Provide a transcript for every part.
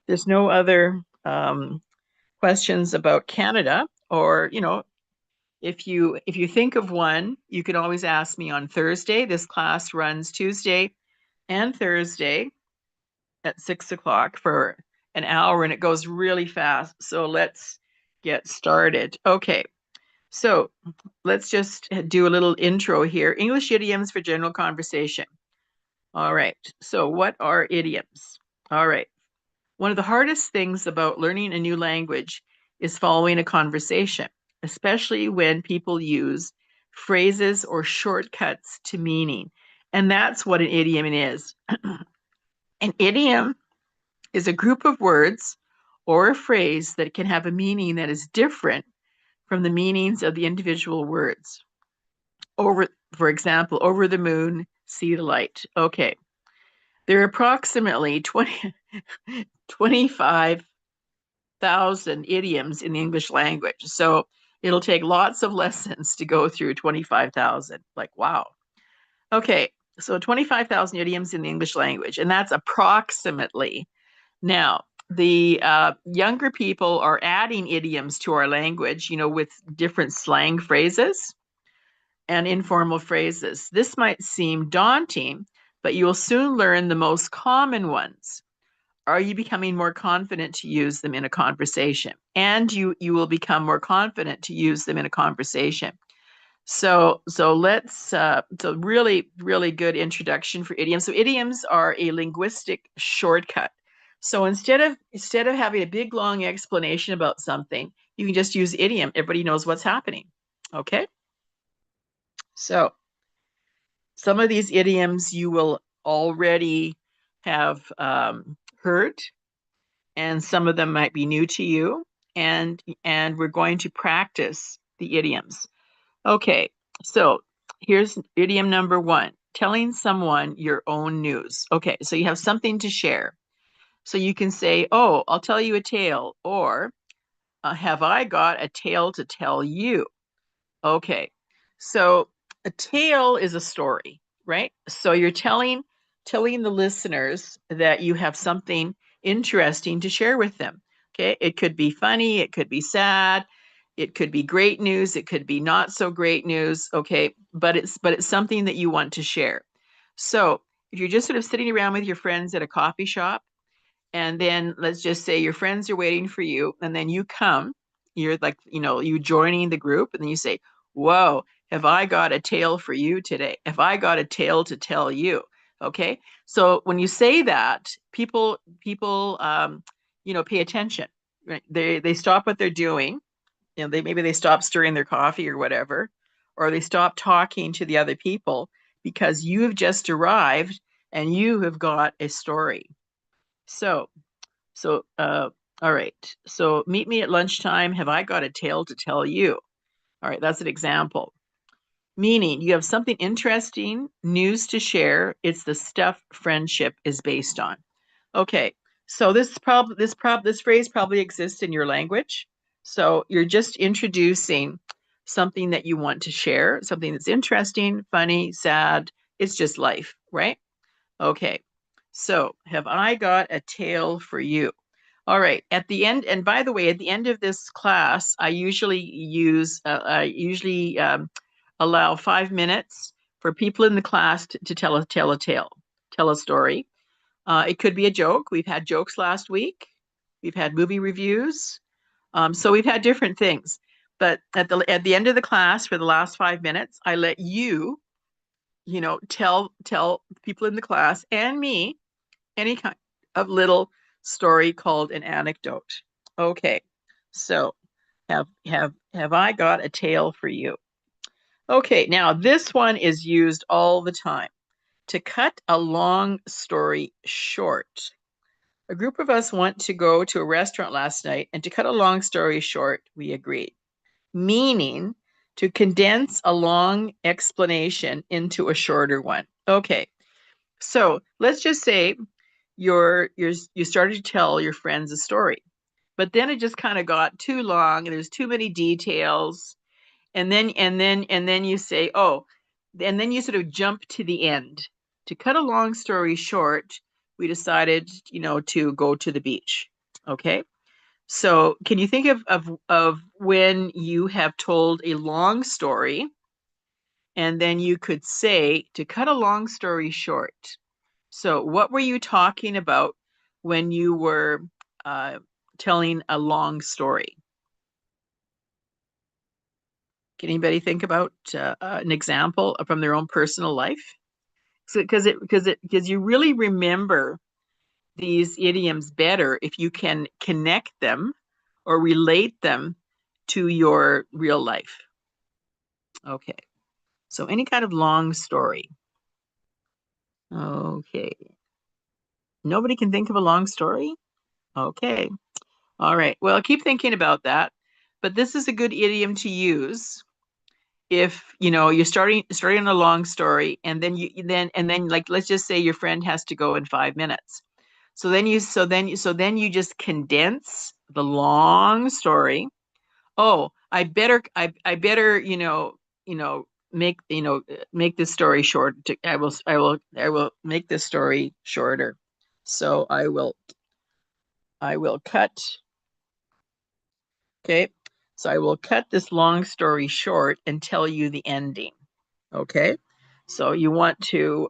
there's no other questions about Canada, or if you think of one, you can always ask me on Thursday. This class runs Tuesday and Thursday at 6 o'clock for an hour, and it goes really fast. So let's get started. Okay, so let's just do a little intro here. English idioms for general conversation. All right, so what are idioms? All right, one of the hardest things about learning a new language is following a conversation, especially when people use phrases or shortcuts to meaning. And that's what an idiom is. An idiom is a group of words or a phrase that can have a meaning that is different from the meanings of the individual words. For example, over the moon, see the light. Okay. There are approximately 25,000 idioms in the English language. So it'll take lots of lessons to go through 25,000. Like, wow. Okay. So 25,000 idioms in the English language, and that's approximately. Now, the younger people are adding idioms to our language, with different slang phrases and informal phrases. This might seem daunting, but you will soon learn the most common ones. Are you becoming more confident to use them in a conversation? And you will become more confident to use them in a conversation. So really, really good introduction for idioms. So idioms are a linguistic shortcut. So instead of having a big long explanation about something, you can just use idiom. Everybody knows what's happening. Okay. So some of these idioms you will already have heard, and some of them might be new to you. And we're going to practice the idioms. Okay, so here's idiom number one, telling someone your own news. Okay, so you have something to share. So you can say, oh, I'll tell you a tale, or have I got a tale to tell you? Okay, so a tale is a story, right? So you're telling the listeners that you have something interesting to share with them. Okay, it could be funny, it could be sad, it could be great news, it could be not so great news. Okay, but it's something that you want to share. So if you're just sort of sitting around with your friends at a coffee shop, and then let's just say your friends are waiting for you, and then you come, you're like, you joining the group, and then you say, whoa, have I got a tale for you today? Have I got a tale to tell you? Okay, so when you say that, people pay attention, right? They stop what they're doing, maybe they stop stirring their coffee or whatever, or they stop talking to the other people because you have just arrived and you have got a story. So, so, all right. So meet me at lunchtime. Have I got a tale to tell you? All right, that's an example. Meaning you have something interesting, news to share. It's the stuff friendship is based on. Okay, so this phrase probably exists in your language. So you're just introducing something that you want to share, something that's interesting, funny, sad. It's just life, right? Okay. So, have I got a tale for you? All right. At the end, and by the way, at the end of this class, I usually allow 5 minutes for people in the class to tell a tale, tell a story. It could be a joke. We've had jokes last week. We've had movie reviews. So we've had different things. But at the end of the class, for the last 5 minutes, I let you, tell people in the class and me any kind of little story called an anecdote. Okay, so have I got a tale for you? Okay, now this one is used all the time to cut a long story short. A group of us went to go to a restaurant last night, and to cut a long story short, we agreed. Meaning to condense a long explanation into a shorter one. Okay, so let's just say you started to tell your friends a story, but then it just kind of got too long and there's too many details, and then you say, oh, and then you sort of jump to the end. To cut a long story short, we decided, to go to the beach. Okay. So can you think of when you have told a long story and then you could say, to cut a long story short? So what were you talking about when you were uh, telling a long story? Can anybody think about an example from their own personal life? So, because you really remember these idioms better if you can connect them or relate them to your real life. Okay. So any kind of long story. Okay. Nobody can think of a long story? Okay. All right. Well, keep thinking about that. But this is a good idiom to use if you're starting a long story, and then like let's just say your friend has to go in 5 minutes. So then you just condense the long story. Oh, I better make this story short. I will make this story shorter. So I will cut. Okay. So I will cut this long story short and tell you the ending. Okay. So you want to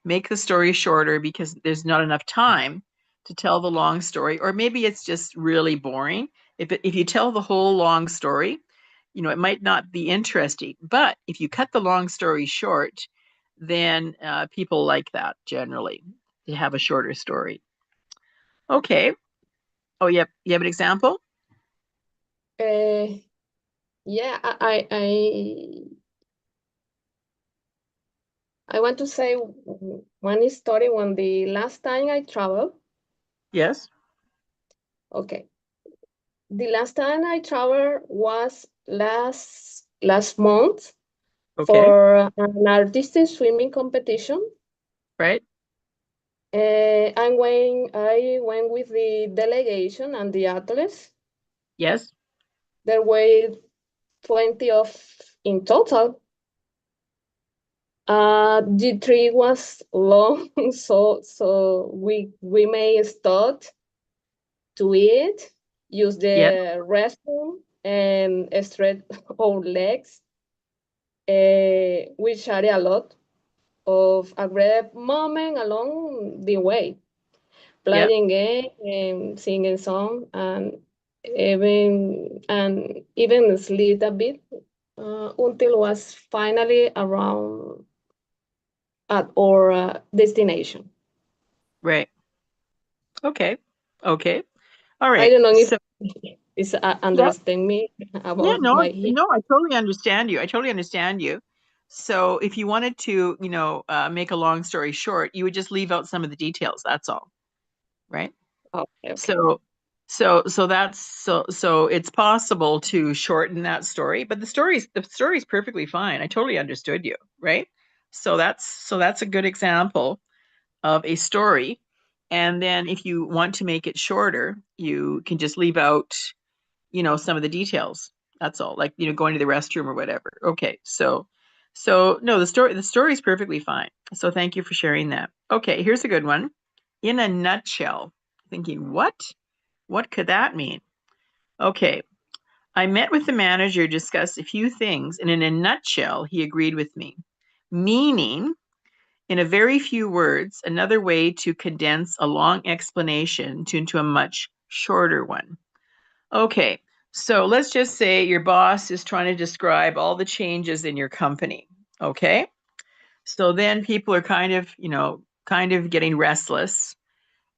make the story shorter because there's not enough time to tell the long story, or maybe it's just really boring. If you tell the whole long story, it might not be interesting. But if you cut the long story short, then people like that generally. To have a shorter story. Okay. Oh, yep. You have an example? Uh, yeah, I want to say one story when the last time I traveled. Yes. Okay, the last time I traveled was last month Okay. for an artistic swimming competition. Right. And when I went with the delegation and the athletes, Yes. there were 20 of in total. The tree was long, so we may start to eat, use Yes. the restroom, and stretch our legs, which are a lot of a great moment along the way, Yep. playing game and singing song, and even sleep a bit until was finally around at our destination. Right. Okay. Okay. All I right. don't know if So it's yeah, understand me yeah, about no, my here. no, I totally understand you. I totally understand you. So if you wanted to, make a long story short, you would just leave out some of the details. That's all, right? Okay, okay. So, so it's possible to shorten that story, but the story's perfectly fine. I totally understood you, right? So that's a good example of a story. And then if you want to make it shorter, you can just leave out, some of the details. That's all, like, going to the restroom or whatever. Okay. So no, the story is perfectly fine. So thank you for sharing that. Okay, here's a good one. In a nutshell. Thinking, what could that mean? Okay. I met with the manager, discussed a few things, and in a nutshell, he agreed with me. Meaning, in a very few words, another way to condense a long explanation into a much shorter one. Okay, so let's just say your boss is trying to describe all the changes in your company. Okay, so then people are kind of getting restless,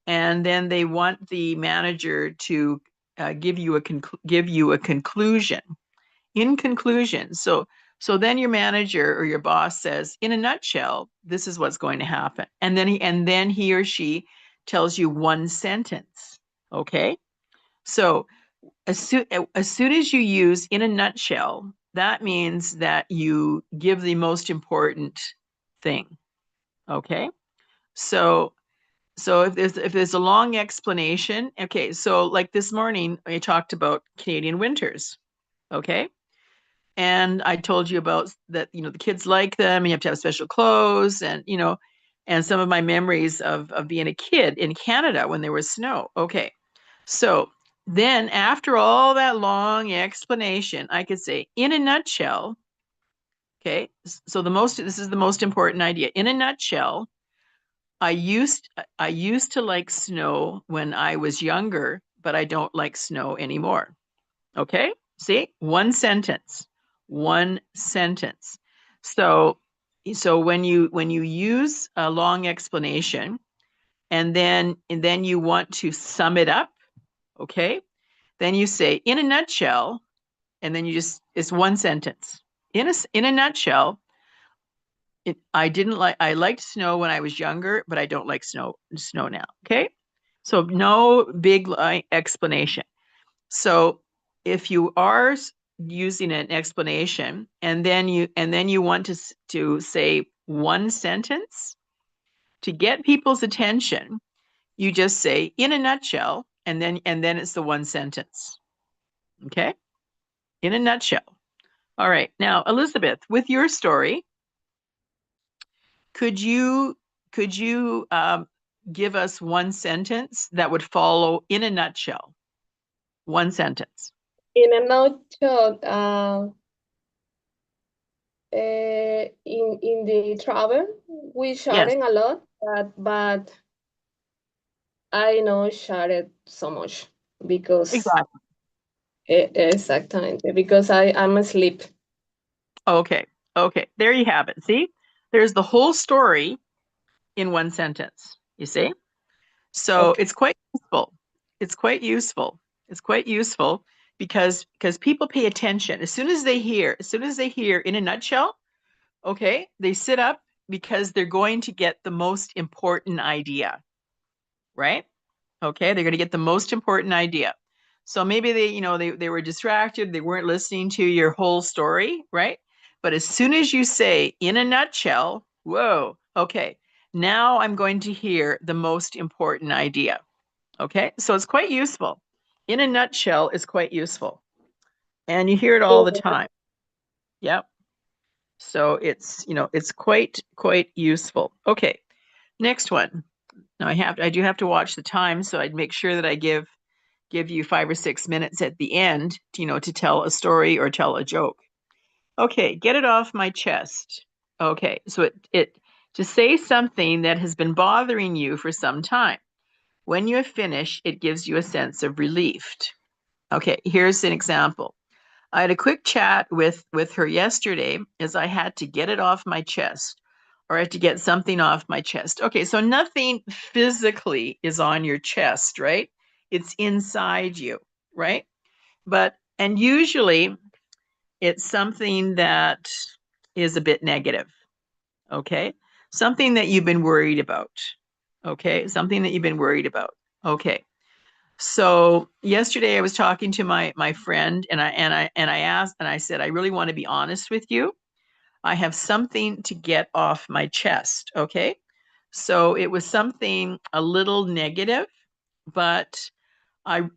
and then they want the manager to give you a conclusion. In conclusion, so then your manager or your boss says, in a nutshell, this is what's going to happen, and then he or she tells you one sentence. Okay, so as soon as you use in a nutshell, that means that you give the most important thing. Okay, so if there's a long explanation. Okay, so like this morning I talked about Canadian winters. Okay, and I told you about that, the kids like them, and you have to have special clothes, and some of my memories of being a kid in Canada when there was snow. Okay, So then after all that long explanation, I could say, in a nutshell, okay, so this is the most important idea. In a nutshell, I used I used to like snow when I was younger, but I don't like snow anymore. Okay? See? One sentence. One sentence. So when you use a long explanation and then you want to sum it up, okay? Then you say in a nutshell, and then it's one sentence. In a nutshell, I liked snow when I was younger, but I don't like snow now. Okay? So no big explanation. So if you are using an explanation and then you want to say one sentence to get people's attention, you just say in a nutshell and then it's the one sentence. Okay? In a nutshell. All right. Now, Elizabeth, with your story, could you give us one sentence that would follow in a nutshell? One sentence. In a nutshell, in the travel, we Yes, sharing a lot, but I know share it so much because exactly. exactly because I'm asleep. Okay. Okay. There you have it. See, there's the whole story in one sentence. You see? So Okay. it's quite useful. It's quite useful. It's quite useful because people pay attention. As soon as they hear in a nutshell, okay, they sit up because they're going to get the most important idea, right? Okay, they're going to get the most important idea. So maybe they were distracted, they weren't listening to your whole story, right? But as soon as you say in a nutshell, whoa, okay, now I'm going to hear the most important idea. Okay, so it's quite useful. In a nutshell is quite useful. And you hear it all the time. Yep. So it's quite useful. Okay, next one. Now I do have to watch the time, so I'd make sure that I give you 5 or 6 minutes at the end, to tell a story or tell a joke. Okay, get it off my chest. Okay, so it to say something that has been bothering you for some time. When you finish, it gives you a sense of relief. Okay, here's an example. I had a quick chat with her yesterday as I had to get it off my chest or I had to get something off my chest. Okay, so nothing physically is on your chest, right? It's inside you, right? And usually it's something that is a bit negative, okay? Something that you've been worried about, okay? Something that you've been worried about. Okay. So yesterday I was talking to my friend and I asked and I said, I really want to be honest with you. I have something to get off my chest. Okay. So it was something a little negative, but and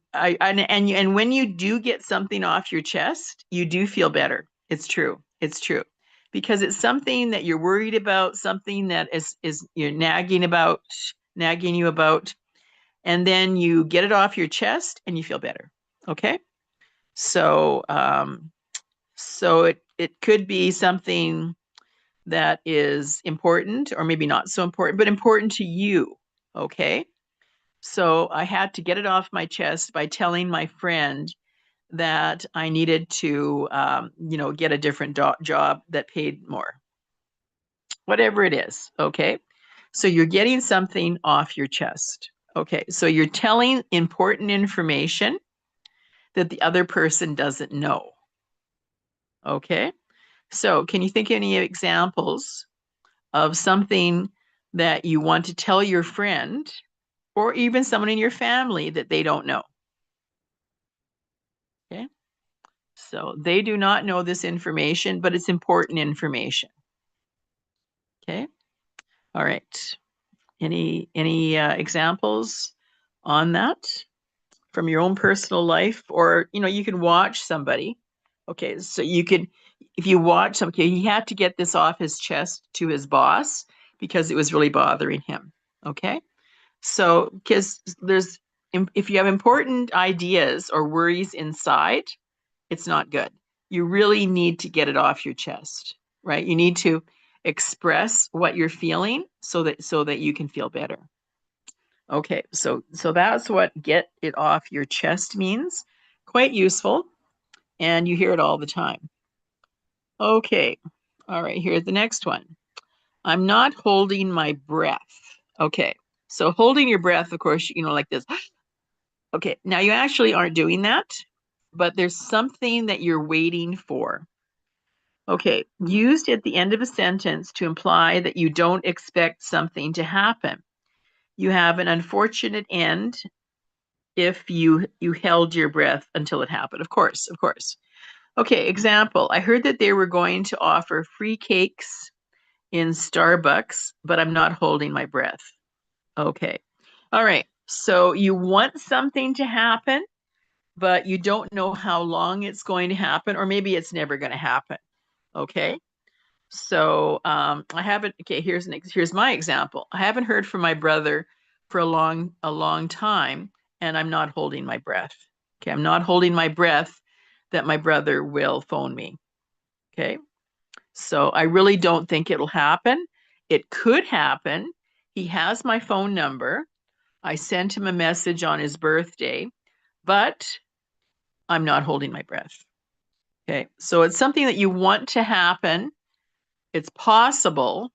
when you do get something off your chest, you do feel better. It's true. It's true. Because it's something that you're worried about, something that is you're nagging you about, and then you get it off your chest and you feel better. Okay. So, it could be something that is important or maybe not so important, but important to you. Okay. So I had to get it off my chest by telling my friend that I needed to, get a different job that paid more, whatever it is. Okay. So you're getting something off your chest. Okay. So you're telling important information that the other person doesn't know. Okay. So can you think of any examples of something that you want to tell your friend or even someone in your family that they don't know? Okay. So they do not know this information, but it's important information. Okay. All right. Any examples on that from your own personal life, or you can watch somebody. Okay, so you could, if you watch some, okay, he had to get this off his chest to his boss because it was really bothering him. Okay, so because if you have important ideas or worries inside, it's not good. You really need to get it off your chest, right? You need to express what you're feeling so that you can feel better. Okay, so that's what get it off your chest means. Quite useful, and you hear it all the time. Okay, all right, here's the next one. I'm not holding my breath. Okay, so holding your breath, of course, like this. Okay, now you actually aren't doing that, but there's something that you're waiting for. Okay, used at the end of a sentence to imply that you don't expect something to happen. You have an unfortunate end if you held your breath until it happened. Of course, of course. Okay, example. I heard that they were going to offer free cakes in Starbucks, but I'm not holding my breath. Okay. All right. So you want something to happen, but you don't know how long it's going to happen, or maybe it's never going to happen. Okay. So I haven't. Okay, here's my example. I haven't heard from my brother for a long time, and I'm not holding my breath. Okay, I'm not holding my breath that my brother will phone me. Okay, so I really don't think it'll happen. It could happen. He has my phone number. I sent him a message on his birthday, but I'm not holding my breath. Okay, so it's something that you want to happen. It's possible,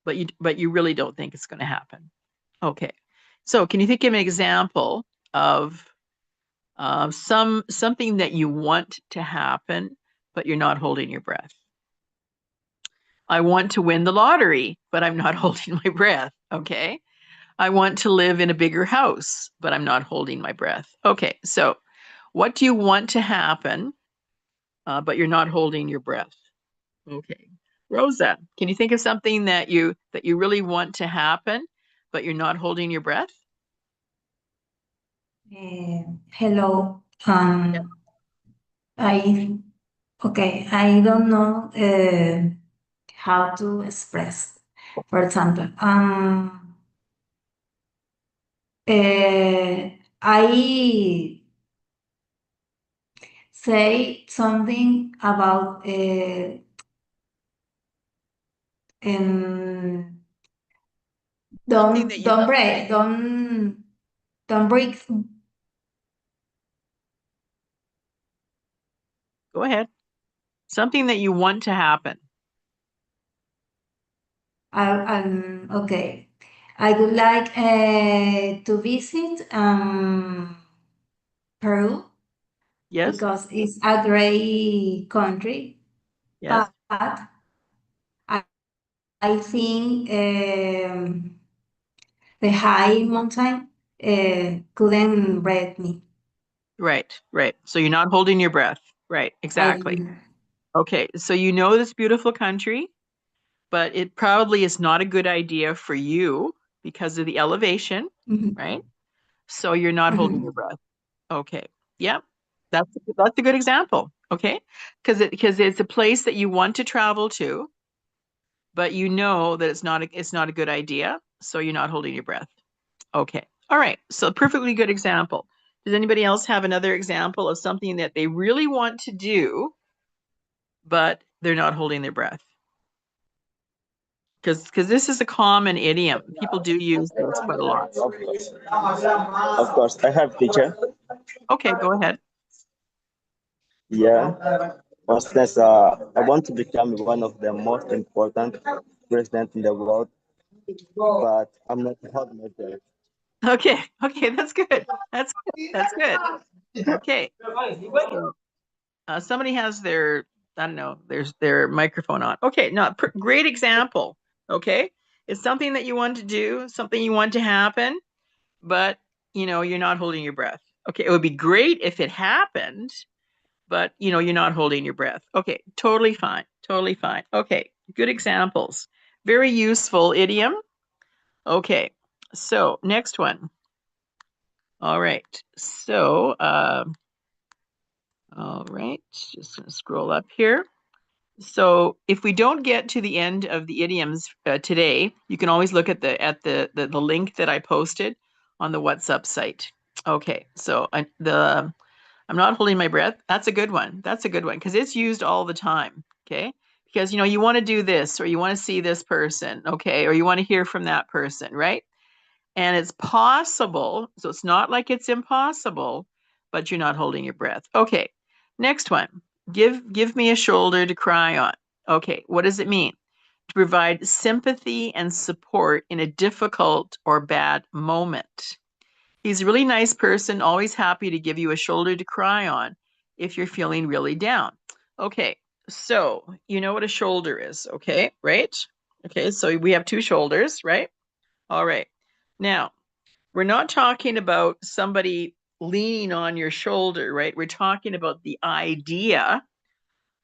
but you really don't think it's going to happen. Okay. So can you think of an example of something that you want to happen, but you're not holding your breath? I want to win the lottery, but I'm not holding my breath. Okay. I want to live in a bigger house, but I'm not holding my breath. Okay. So what do you want to happen, but you're not holding your breath? Okay. Rosa, can you think of something that you really want to happen, but you're not holding your breath? Hello. Yeah. I okay. I don't know how to express. For example, I say something about um, Something that you don't break don't break. Go ahead. Something that you want to happen. Okay. I would like to visit Peru Yes? because it's a great country, Yes. but I, I think the high mountain couldn't break me. Right, right. So you're not holding your breath. Right, I, exactly. Okay, so you know this beautiful country, but it probably is not a good idea for you because of the elevation, Mhm, right? So you're not holding your mhm, breath. Okay. Yep. That's a good example. Okay. Because it's a place that you want to travel to, but you know that it's not a good idea, so you're not holding your breath. Okay. All right. So perfectly good example. Does anybody else have another example of something that they really want to do, but they're not holding their breath? Because this is a common idiom. People do use this quite a lot. Of course, I have teacher. Okay, go ahead. Yeah. For instance, I want to become one of the most important president in the world, but I'm not held my breath. Okay. Okay, that's good. That's good. Okay. So, somebody has their, I don't know, their microphone on. Okay, no, great example. Okay. It's something that you want to do, something you want to happen, but you're not holding your breath. Okay, it would be great if it happened, but you're not holding your breath. Okay, totally fine. Totally fine. Okay, good examples. Very useful idiom. Okay. So, next one. All right. So, all right, just gonna scroll up here. So if we don't get to the end of the idioms today, you can always look at the link that I posted on the WhatsApp site. Okay, so I'm not holding my breath. That's a good one. That's a good one because it's used all the time. Okay, because you want to do this or you want to see this person. Okay, or you want to hear from that person, right? And it's possible. So it's not like it's impossible, but you're not holding your breath. Okay, next one. Give me a shoulder to cry on. Okay, what does it mean? To provide sympathy and support in a difficult or bad moment. He's a really nice person, always happy to give you a shoulder to cry on if you're feeling really down. Okay, so you know what a shoulder is, okay, right? Okay, so we have two shoulders, right? All right. Now, we're not talking about somebody leaning on your shoulder, right? We're talking about the idea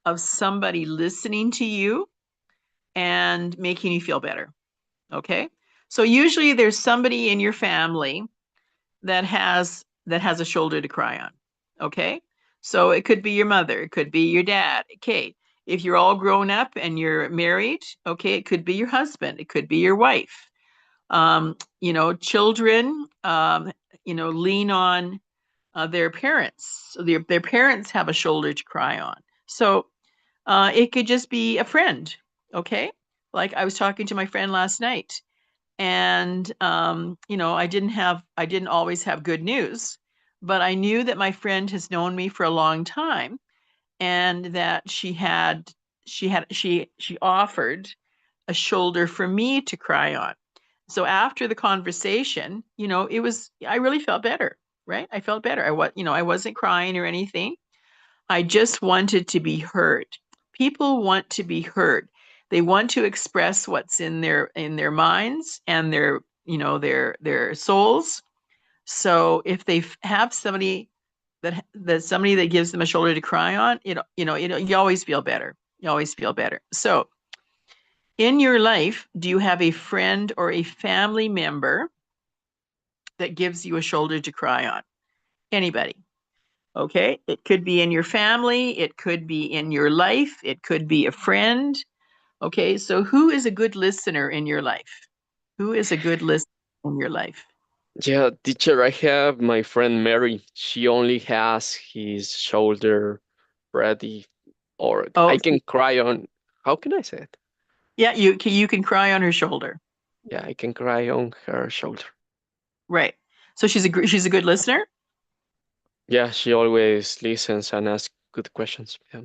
of somebody listening to you and making you feel better, okay? So usually there's somebody in your family that has a shoulder to cry on. Okay? So it could be your mother, it could be your dad. Okay. If you're all grown up and you're married, okay, it could be your husband, it could be your wife. Children, lean on their parents. So their parents have a shoulder to cry on. So it could just be a friend. Okay. Like I was talking to my friend last night and I didn't always have good news, but I knew that my friend has known me for a long time and that she offered a shoulder for me to cry on. So after the conversation, I really felt better, right? I felt better. I wasn't crying or anything. I just wanted to be heard. People want to be heard. They want to express what's in their minds and their souls. So if they have somebody that gives them a shoulder to cry on, you always feel better. You always feel better. So in your life, do you have a friend or a family member that gives you a shoulder to cry on? Anybody? Okay. It could be in your family. It could be in your life. It could be a friend. Okay. So who is a good listener in your life? Who is a good listener in your life? Yeah, teacher, I have my friend Mary. She only has his shoulder ready, or Oh, I can cry on. How can I say it? yeah. You can cry on her shoulder. Yeah, I can cry on her shoulder. Right. So she's a good listener. Yeah, she always listens and asks good questions. Yeah.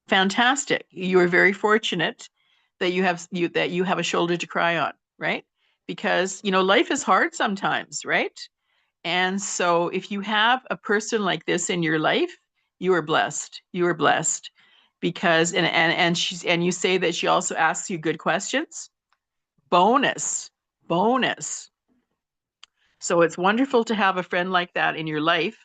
Fantastic. You are very fortunate that you have a shoulder to cry on, right? Because life is hard sometimes, right? And so if you have a person like this in your life, you are blessed. You are blessed because and you say that she also asks you good questions. Bonus. Bonus. So it's wonderful to have a friend like that in your life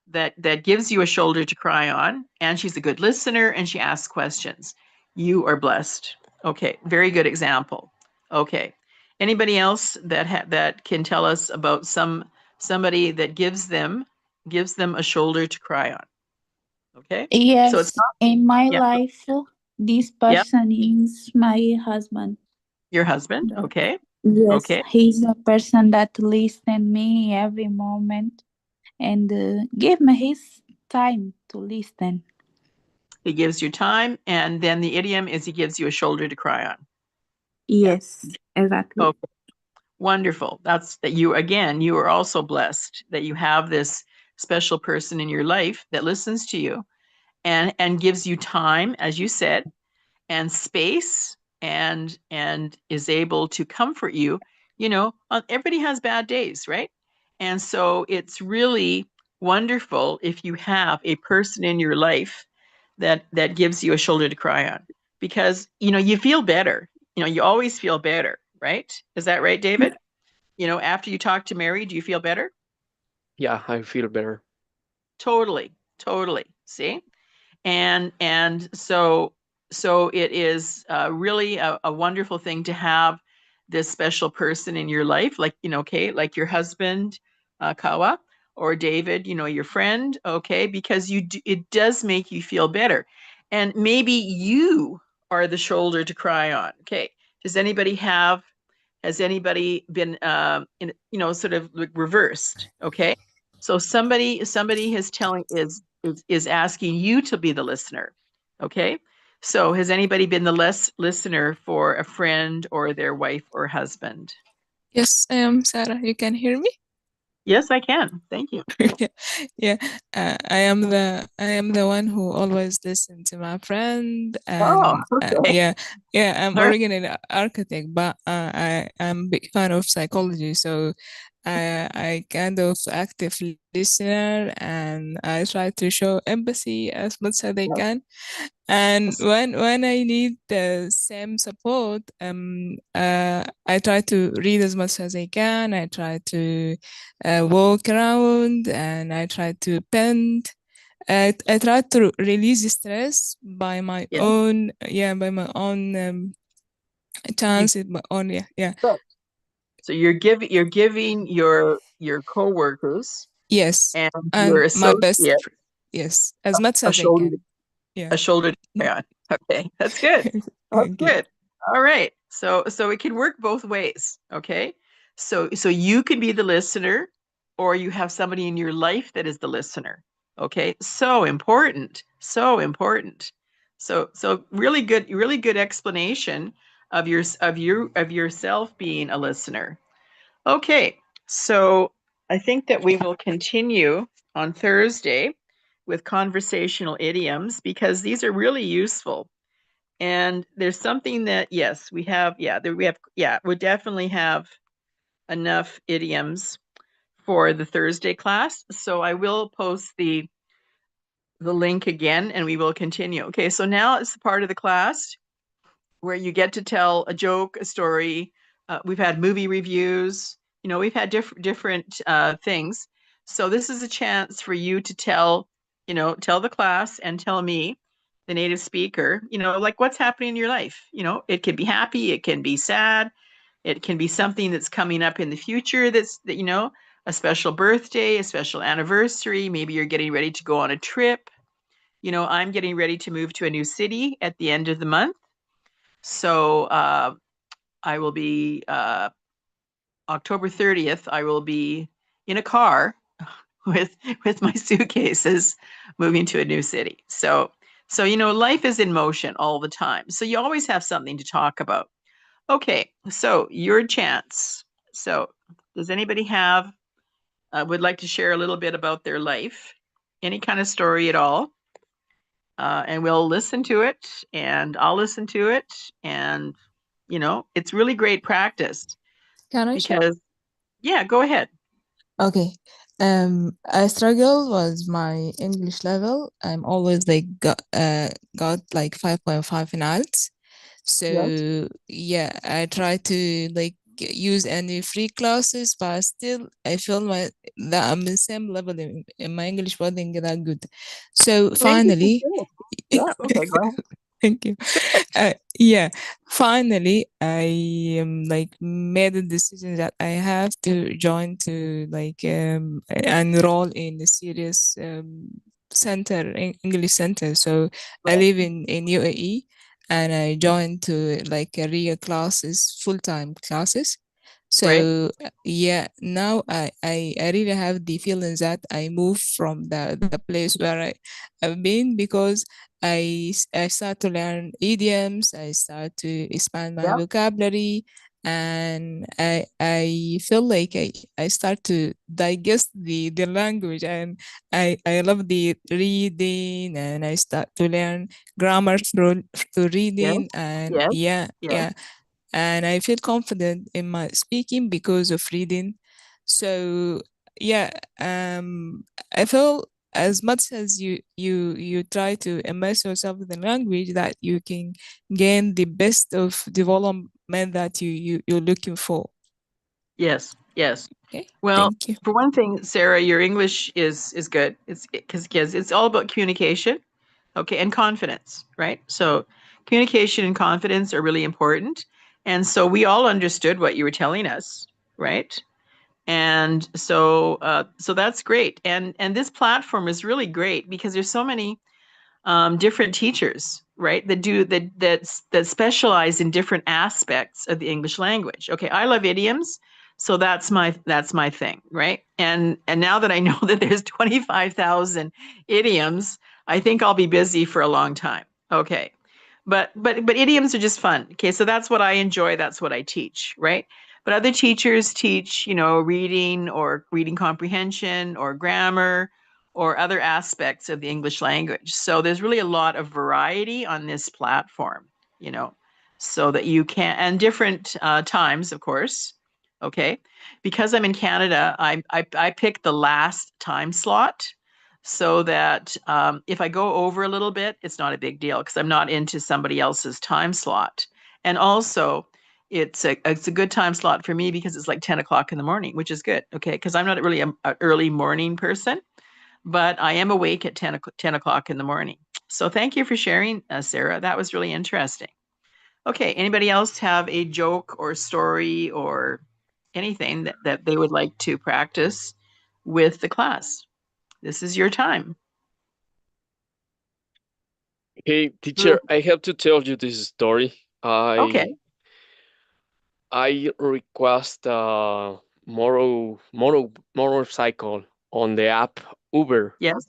that gives you a shoulder to cry on, and she's a good listener and she asks questions. You are blessed. Okay, very good example. Okay. Anybody else that can tell us about somebody that gives them a shoulder to cry on? Okay? So it's Yes, not in my yeah, life, this yeah, person is my husband. your husband. Okay. Yes, Okay. he's a person that listens me every moment and give me his time to listen. He gives you time, and then the idiom is he gives you a shoulder to cry on. Yeah. Yes, exactly. Okay. Wonderful. That's that you are also blessed that you have this special person in your life that listens to you and gives you time, as you said, and space and is able to comfort you. Everybody has bad days, right? And so it's really wonderful if you have a person in your life that gives you a shoulder to cry on because you feel better. You always feel better, right? Is that right, David? After you talk to Mary, do you feel better? Yeah, I feel better. Totally, totally. See? And so it is really a wonderful thing to have this special person in your life, like okay, like your husband, Kawa, or David, your friend, okay, because it does make you feel better, and maybe you are the shoulder to cry on. Okay, does anybody has anybody been in sort of like reversed? Okay, So somebody is asking you to be the listener. Okay. So has anybody been the listener for a friend or their wife or husband? Yes, I am Sarah. You can hear me? Yes, I can. Thank you. Yeah, yeah. I am the one who always listen to my friend, Oh, and okay. yeah, yeah. I'm All right. originally an architect, but I am big fan of psychology, so I kind of active listener, and I try to show empathy as much as I can. And Yes. when I need the same support, I try to read as much as I can. I try to walk around, and I try to bend. I try to release stress by my Yes. own, yeah, by my own You, chance, my own, yeah, yeah. so you're giving your coworkers Yes, and your and my best, associate yes, as much a as I shoulder can. Yeah. a shoulder to cry on. Okay, that's good. That's Thank you. good. All right. So it can work both ways. Okay. So you can be the listener, or you have somebody in your life that is the listener. Okay. So important. So important. So really good explanation of yourself being a listener. Okay. So I think that we will continue on Thursday with conversational idioms because these are really useful. And there's something that, yes, we have, we definitely have enough idioms for the Thursday class. So I will post the link again and we will continue. Okay, so now it's the part of the class where you get to tell a joke, a story. We've had movie reviews. We've had different things. So this is a chance for you to tell the class and tell me, the native speaker, like what's happening in your life. It can be happy, it can be sad, it can be something that's coming up in the future that a special birthday, a special anniversary. Maybe you're getting ready to go on a trip. I'm getting ready to move to a new city at the end of the month. So I will be October 30th. I will be in a car with with my suitcases, moving to a new city. So life is in motion all the time. So you always have something to talk about. Okay, so your chance. So does anybody would like to share a little bit about their life, any kind of story at all? And we'll listen to it, and I'll listen to it, and it's really great practice Can I share? because, yeah, go ahead. Okay. I struggle with my English level. I'm always like got like 5.5 in ALT. Yes. So yeah, I try to like use any free classes, but still I feel that I'm the same level in my English, but I didn't get that good. So Your English is finally, good. Yeah. Okay. Go ahead. thank you. Yeah, finally, I like made a decision that I have to join to like enroll in a serious center, English center. So I Right. live in UAE, and I joined to like career classes, full-time classes. Right. So yeah, now I really have the feeling that I moved from the place where I've been, because I start to learn idioms, I start to expand my Yeah. vocabulary, and I feel like I start to digest the language, and I love the reading, and I start to learn grammar through Yes. reading, and Yes. yeah, Yes. yeah, and I feel confident in my speaking because of reading. So yeah, I feel as much as you try to immerse yourself in the language, that you can gain the best of development that you're looking for. Yes. Yes. Okay, Well, thank you. for one thing, Sarah, your English is good. It's because it's all about communication, okay, and confidence, right? So communication and confidence are really important. And so we all understood what you were telling us, right? And so that's great. And this platform is really great because there's so many different teachers, right? That specialize in different aspects of the English language. Okay, I love idioms, So that's my thing, right? And now that I know that there's 25,000 idioms, I think I'll be busy for a long time. Okay. But idioms are just fun. Okay, so that's what I enjoy, that's what I teach, right? But other teachers teach, reading or reading comprehension or grammar or other aspects of the English language. So there's really a lot of variety on this platform, so that you can, and different times, of course. Okay, because I'm in Canada, I pick the last time slot so that if I go over a little bit, it's not a big deal because I'm not into somebody else's time slot. And also, it's a good time slot for me because it's like 10 o'clock in the morning, which is good. Okay, because I'm not really an early morning person, but I am awake at 10 o'clock in the morning. So thank you for sharing, Sarah. That was really interesting. Okay, anybody else have a joke or story or anything that they would like to practice with the class? This is your time. Hey, teacher, I have to tell you this story. Okay. I request a motorcycle on the app Uber Yes.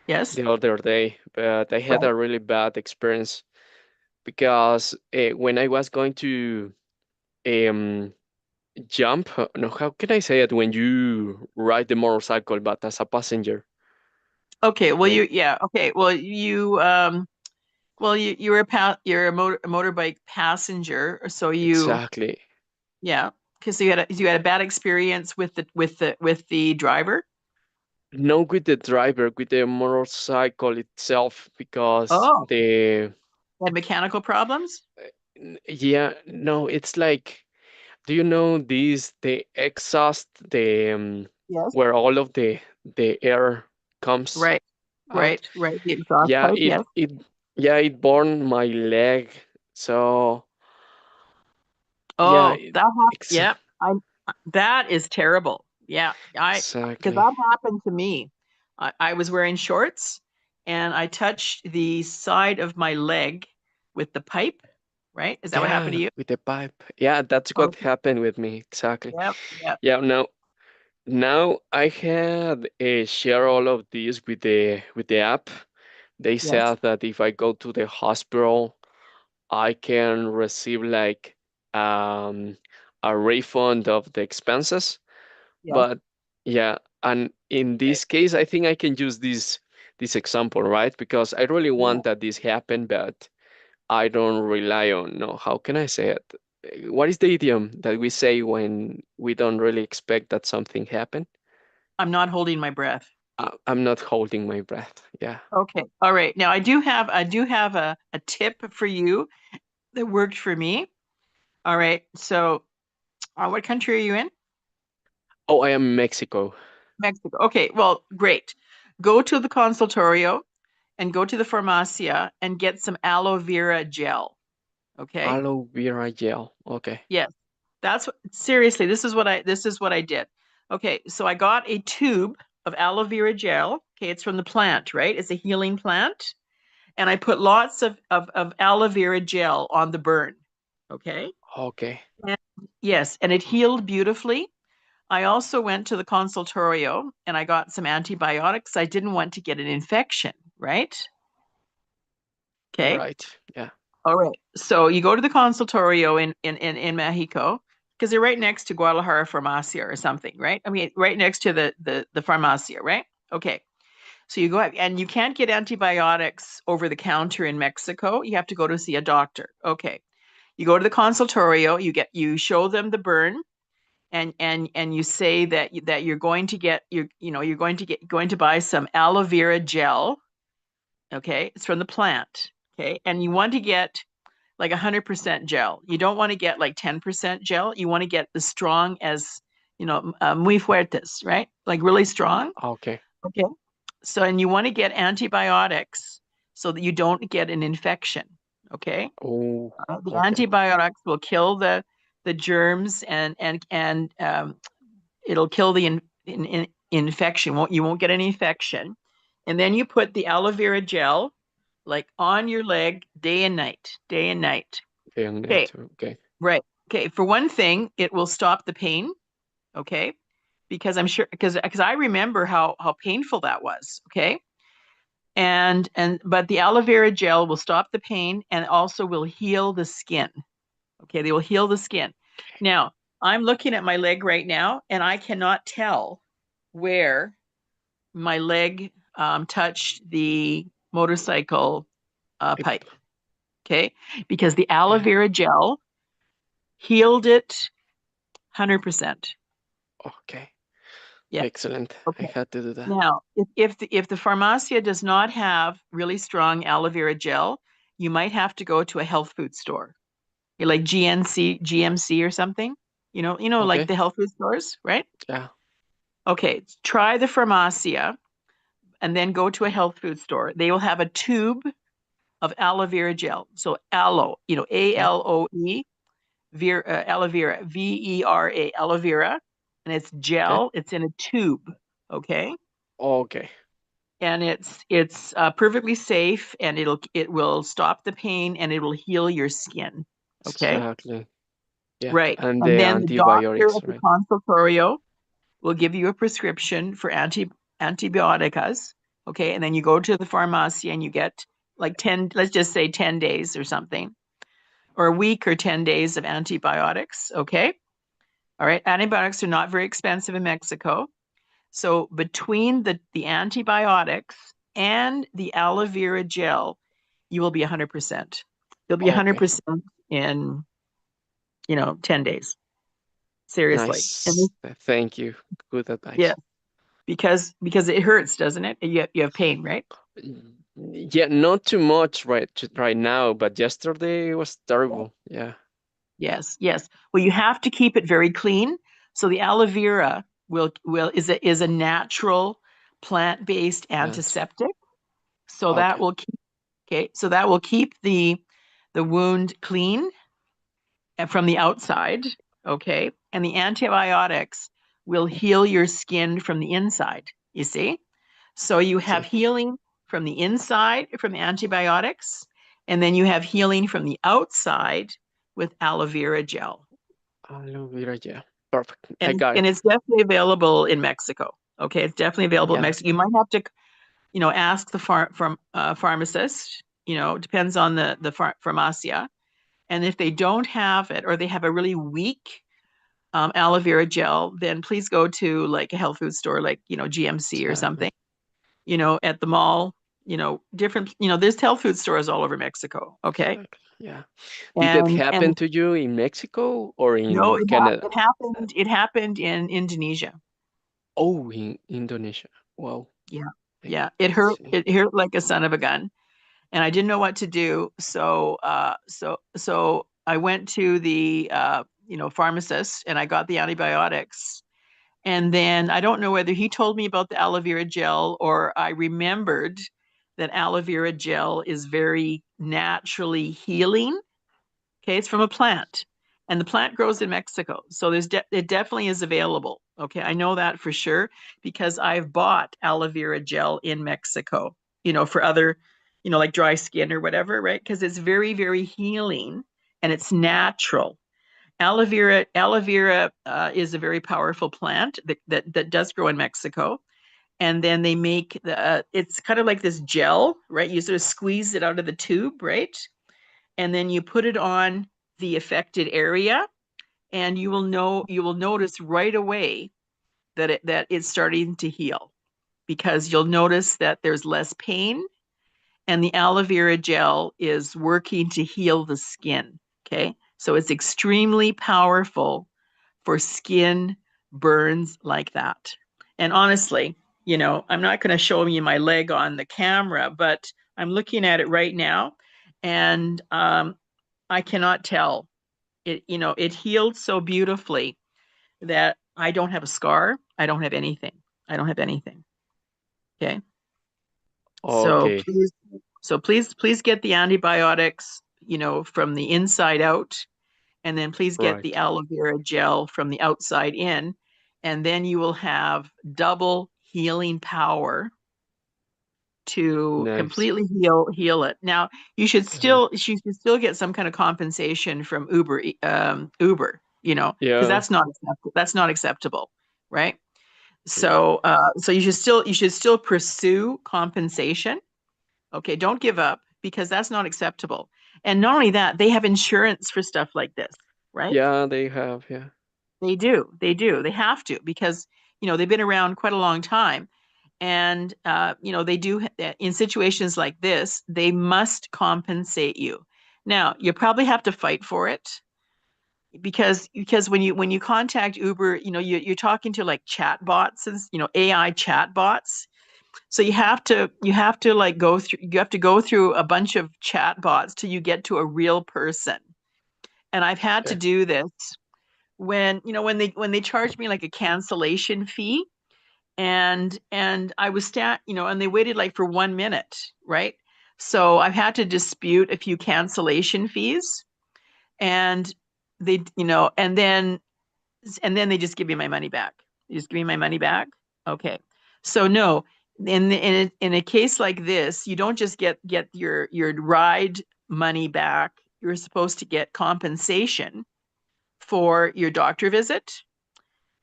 Yes. the other day, but I had Right. a really bad experience because when I was going to um, jump, no, how can I say it when you ride the motorcycle but as a passenger? Okay. Well, Like, okay. Well, you're a motorbike passenger, so exactly. yeah, because you had a bad experience with the driver. No, with the driver, with the motorcycle itself, because Oh, had mechanical problems. yeah, no, it's like, do you know these, the exhaust, Yes. where all of the air comes Right. out? Right. The exhaust Yeah, pipe. Yes. it burned my leg. So yeah, Oh, that happened. ex Yeah, that is terrible. Yeah, because exactly. that happened to me. I was wearing shorts and I touched the side of my leg with the pipe, right? Is that what happened Yeah, to you? with the pipe. Yeah, that's what Okay. happened with me. Exactly. Yep. Yep. Yeah, now I had share all of these with the app. They Yes. said that if I go to the hospital, I can receive like um, a refund of the expenses. Yes. But yeah, and in Okay. this case, I think I can use this example, right? Because I really Yeah. want that this happen, but I don't rely on, no, how can I say it? What is the idiom that we say when we don't really expect that something happen? I'm not holding my breath. I'm not holding my breath. Yeah. Okay. All right. Now I do have a tip for you that worked for me. All right. So, what country are you in? Oh, I am in Mexico. Mexico. Okay, well, great. Go to the consultorio and go to the farmacia and get some aloe vera gel. Okay? Aloe vera gel. Okay. Yes. Seriously, this is what I did. Okay, so I got a tube of aloe vera gel. Okay, it's from the plant, right? It's a healing plant. And I put lots of aloe vera gel on the burn. Okay? Okay. And, yes, and it healed beautifully. I also went to the consultorio and I got some antibiotics. I didn't want to get an infection, right? Okay. Right. Yeah. All right. So you go to the consultorio in Mexico because they're right next to Guadalajara Farmacia or something, right? I mean, right next to the Farmacia, right? Okay. So you go out and you can't get antibiotics over the counter in Mexico. You have to go to see a doctor. Okay. You go to the consultorio, you show them the burn and you say that you're going to get you're going to buy some aloe vera gel. Okay, it's from the plant. Okay, and you want to get like 100% gel. You don't want to get like 10% gel. You want to get as strong as muy fuertes, right? Like really strong. Okay. Okay, so and you want to get antibiotics so that you don't get an infection. Okay, Oh, the okay. antibiotics will kill the germs and it'll kill the infection. You won't get any infection. And then you put the aloe vera gel like on your leg day and night, day and night. Young Okay, net. Okay. right. Okay, for one thing, it will stop the pain. okay? Because I'm sure, because I remember how painful that was, okay? But the aloe vera gel will stop the pain and also will heal the skin. Okay, they will heal the skin. Now, I'm looking at my leg right now, and I cannot tell where my leg touched the motorcycle pipe. Okay, because the aloe Okay. vera gel healed it 100%. Okay. Yeah. Excellent. I Okay. had to do that. Now, if the Pharmacia does not have really strong aloe vera gel, you might have to go to a health food store, like GMC or something. Like Okay. the health food stores, right? Yeah. Okay, try the Pharmacia and then go to a health food store. They will have a tube of aloe vera gel. So aloe, Okay. ALOE, aloe vera, VERA, aloe vera, and it's Okay. gel. It's in a tube. Okay. Okay. And it's perfectly safe, and it will stop the pain, and it will heal your skin. Okay, Exactly. Yeah. right. And And the then the doctor antibiotics, at the right? consultorio will give you a prescription for antibioticas. Okay, and then you go to the pharmacy and you get like 10, let's just say 10 days or something, or a week or 10 days of antibiotics. Okay, all right. Antibiotics are not very expensive in Mexico. So between the antibiotics and the aloe vera gel, you will be 100%. You'll be Okay. 100% in, 10 days. Seriously. And Nice. Thank you. Good yeah, advice. because it hurts, doesn't it? You have pain, right? Yeah, not too much right now, but yesterday was terrible. Yeah. Yes, yes. Well, you have to keep it very clean. So the aloe vera is a natural plant-based Plant. antiseptic. So that Okay. will keep so that will keep the wound clean and from the outside, okay? And the antibiotics will heal your skin from the inside, you see? So you have See. healing from the inside from the antibiotics, and then you have healing from the outside with aloe vera gel. Aloe vera, yeah. Perfect. I And got and it. it's definitely available in Mexico. Okay, it's definitely available in Yeah. Mexico. You might have to, ask the pharmacist. Depends on the pharmacia. And if they don't have it, or they have a really weak aloe vera gel, then please go to like a health food store, like GMC or Exactly. something. At the mall. Different. There's health food stores all over Mexico. Okay, Exactly. Yeah. Did that and happen to you in Mexico or no, in Canada? it happened. It happened in Indonesia. Oh, in Indonesia. Wow. Yeah, I yeah. It hurt. see. It hurt like a son of a gun, and I didn't know what to do. So I went to the pharmacist, and I got the antibiotics. And then I don't know whether he told me about the aloe vera gel, or I remembered that aloe vera gel is very naturally healing. Okay, it's from a plant, and the plant grows in Mexico, so it definitely is available. Okay, I know that for sure because I've bought aloe vera gel in Mexico. For other, like dry skin or whatever, right? Because it's very, very healing and it's natural. Aloe vera is a very powerful plant that does grow in Mexico. And then they make it's kind of like this gel, right? You sort of squeeze it out of the tube, right? And then you put it on the affected area, and you will notice right away that it's starting to heal, because you'll notice that there's less pain, and the aloe vera gel is working to heal the skin. Okay, so it's extremely powerful for skin burns like that. And honestly, I'm not going to show you my leg on the camera, but I'm looking at it right now, and I cannot tell. It healed so beautifully that I don't have a scar. I don't have anything. I don't have anything. Okay. So Okay. please get the antibiotics, from the inside out, and then please get the Right. aloe vera gel from the outside in, and then you will have double healing power to Nice. completely heal it. Now, you should Uh, still get some kind of compensation from Uber. because Yeah. that's not acceptable, right? So so you should still pursue compensation. Okay, don't give up because that's not acceptable. And not only that, they have insurance for stuff like this, right? Yeah, they have. Yeah. They do. They do. They have to because, they've been around quite a long time. And, they do, in situations like this, they must compensate you. Now, you probably have to fight for it because when you contact Uber, you're talking to like chat bots and, AI chat bots. So you have to like go through a bunch of chat bots till you get to a real person. And I've had to Okay. do this when they charged me like a cancellation fee, and I was and they waited like for 1 minute, right? So I've had to dispute a few cancellation fees, and they and then they just give me my money back. They just give me my money back. Okay. So no, in a case like this, you don't just get your ride money back. You're supposed to get compensation for your doctor visit.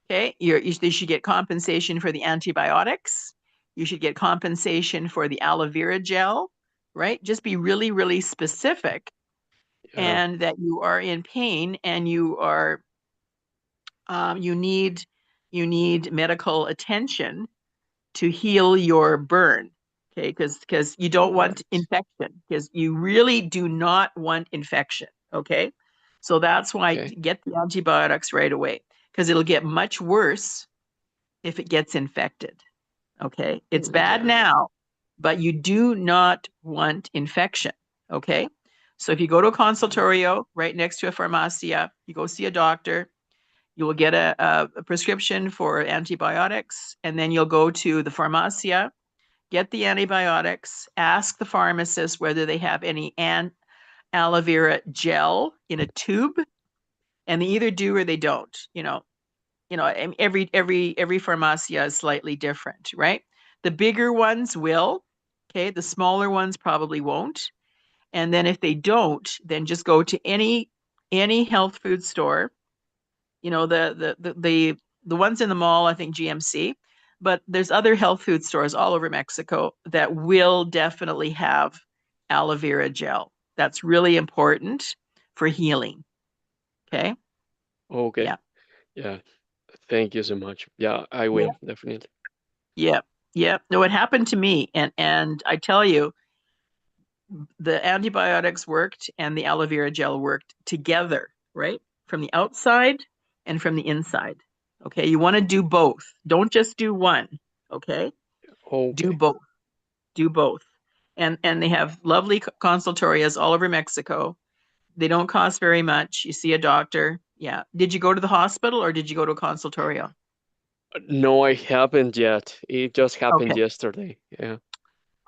Okay. You should get compensation for the antibiotics. You should get compensation for the aloe vera gel, right? Just be really, really specific, Yeah. and that you are in pain and you need medical attention to heal your burn. Okay, because you don't want Right. infection, because you really do not want infection. Okay, so that's why Okay. get the antibiotics right away, because it'll get much worse if it gets infected. Okay, it's bad Yeah. now, but you do not want infection. Okay, so if you go to a consultorio right next to a farmacia, you go see a doctor, you will get a prescription for antibiotics, and then you'll go to the farmacia, get the antibiotics, ask the pharmacist whether they have any aloe vera gel in a tube, and they either do or they don't. And every farmacia is slightly different, right? The bigger ones will, okay. The smaller ones probably won't. And then if they don't, then just go to any health food store. The ones in the mall, I think GMC, but there's other health food stores all over Mexico that will definitely have aloe vera gel. That's really important for healing. Okay. Okay. Yeah. Yeah. Thank you so much. Yeah, I Yeah. will definitely. Yeah. Yeah. No, it happened to me. And I tell you, the antibiotics worked and the aloe vera gel worked together, right? From the outside and from the inside. Okay. You want to do both. Don't just do one. Okay. Do Okay. both. Do both. And they have lovely consultorias all over Mexico. They don't cost very much. You see a doctor. Yeah. Did you go to the hospital or did you go to a consultorio? No, I haven't yet. It just happened Okay. yesterday. Yeah.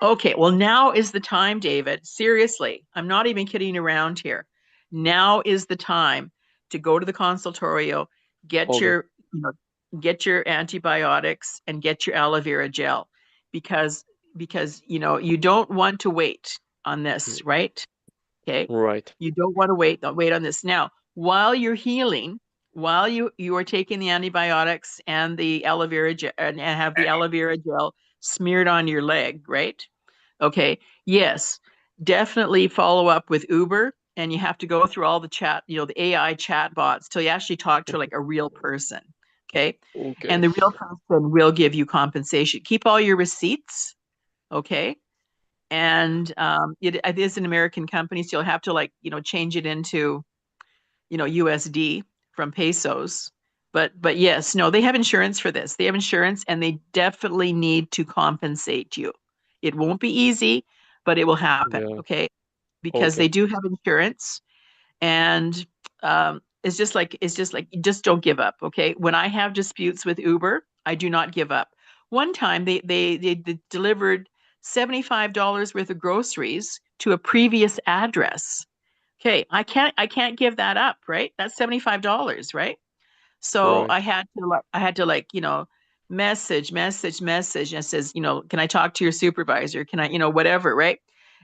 Okay, well, now is the time, David. Seriously, I'm not even kidding around here. Now is the time to go to the consultorio, get Okay. your, you know, get your antibiotics and get your aloe vera gel, because you don't want to wait on this, Mm, right? Okay, right. you don't want to wait on this. Now, while you're healing, while you are taking the antibiotics and the aloe vera gel, and have the aloe vera gel smeared on your leg, right? Okay. Yes, definitely follow up with Uber, and you have to go through all the the AI chat bots till you actually talk to like a real person. Okay. And Okay. the real person will give you compensation. Keep all your receipts. Okay. And it is an American company, so you'll have to change it into USD from pesos. But yes, no, they have insurance for this. They have insurance, and they definitely need to compensate you. It won't be easy, but it will happen. Yeah. Okay, because they Okay. do have insurance, and it's just like just don't give up. Okay, when I have disputes with Uber, I do not give up. One time they delivered $75 worth of groceries to a previous address. Okay, I can't give that up, right? That's $75, right? So Right. I had to message and it says, can I talk to your supervisor? Can I, whatever, right?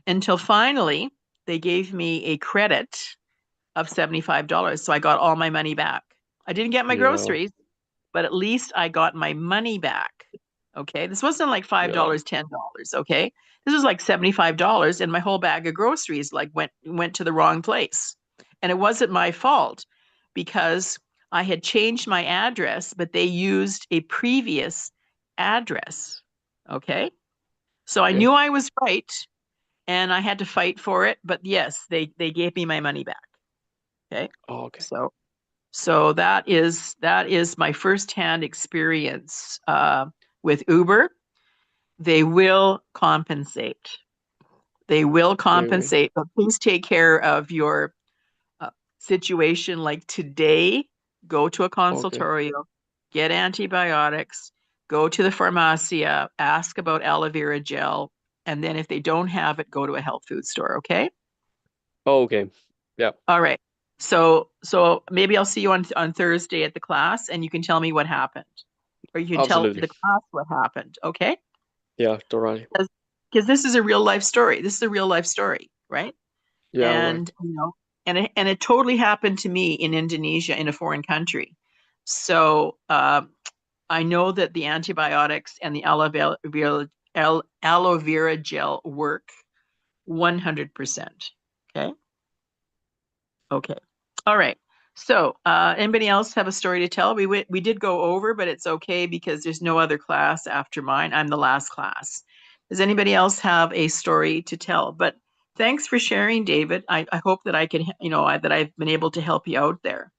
Until finally they gave me a credit of $75. So I got all my money back. I didn't get my Yeah. groceries, but at least I got my money back. Okay. This wasn't like $5, $10. Okay. This was like $75, and my whole bag of groceries like went to the wrong place. And it wasn't my fault because I had changed my address, but they used a previous address. Okay. So I Okay. knew I was right, and I had to fight for it. But yes, they gave me my money back. Okay. Oh, okay. So that is my firsthand experience with Uber. They will compensate. They will compensate, but please take care of your situation. Like today, go to a consultorio, get antibiotics, go to the farmacia, ask about aloe vera gel, and then if they don't have it, go to a health food store. Okay. Oh, okay. Yeah. All right. So maybe I'll see you on Thursday at the class, and you can tell me what happened, or you can tell Absolutely. the class what happened. Okay. Yeah, totally. Because this is a real life story. This is a real life story, right? Yeah, And right. and it totally happened to me in Indonesia, in a foreign country. So I know that the antibiotics and the aloe vera gel work 100%. Okay. Okay. All right. So anybody else have a story to tell? We did go over, but it's okay because there's no other class after mine. I'm the last class. Does anybody else have a story to tell? But thanks for sharing, David. I hope that I can, that I've been able to help you out there,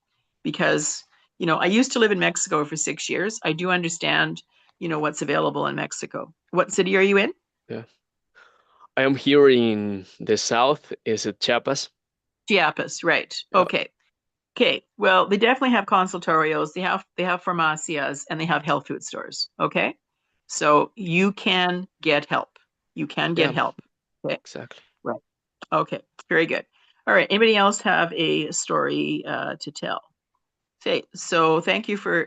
because, I used to live in Mexico for 6 years. I do understand, what's available in Mexico. What city are you in? Yeah. I am here in the south. Is it Chiapas? Chiapas, right. Yeah. Okay. Okay, well, they definitely have consultorios, they have farmacias, and they have health food stores. Okay, so you can get help. You can get Yeah, help. Okay, exactly. right. Okay, very good. All right. Anybody else have a story to tell? Okay, so thank you for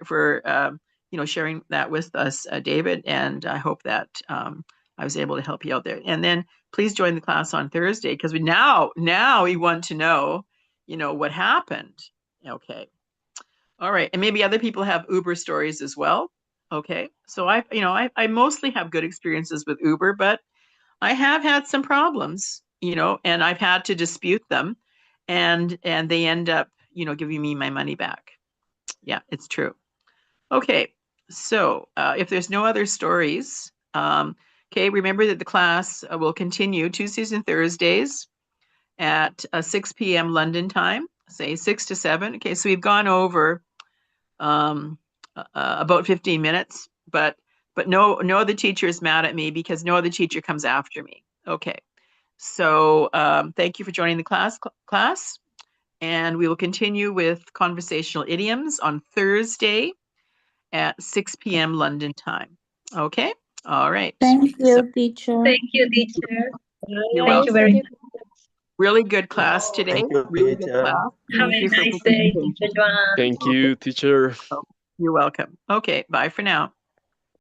sharing that with us, David, and I hope that I was able to help you out there. And then please join the class on Thursday, because we want to know, what happened. Okay. All right. And maybe other people have Uber stories as well. Okay. So I mostly have good experiences with Uber, but I have had some problems, and I've had to dispute them, and they end up, giving me my money back. Yeah, it's true. Okay. So if there's no other stories, okay, remember that the class will continue Tuesdays and Thursdays at 6 p.m. London time, say 6 to 7. Okay, so we've gone over about 15 minutes, but no other teacher is mad at me because no other teacher comes after me. Okay, so thank you for joining the class, and we will continue with conversational idioms on Thursday at 6 p.m. London time. Okay, all right. Thank So you, teacher. Thank you, teacher. you're Thank you welcome. very much. Really good class today. Thank you, Really good teacher. class. Have Thank a you for nice day, participating. teacher Joanne. Thank you, teacher. You're welcome. Okay, bye for now.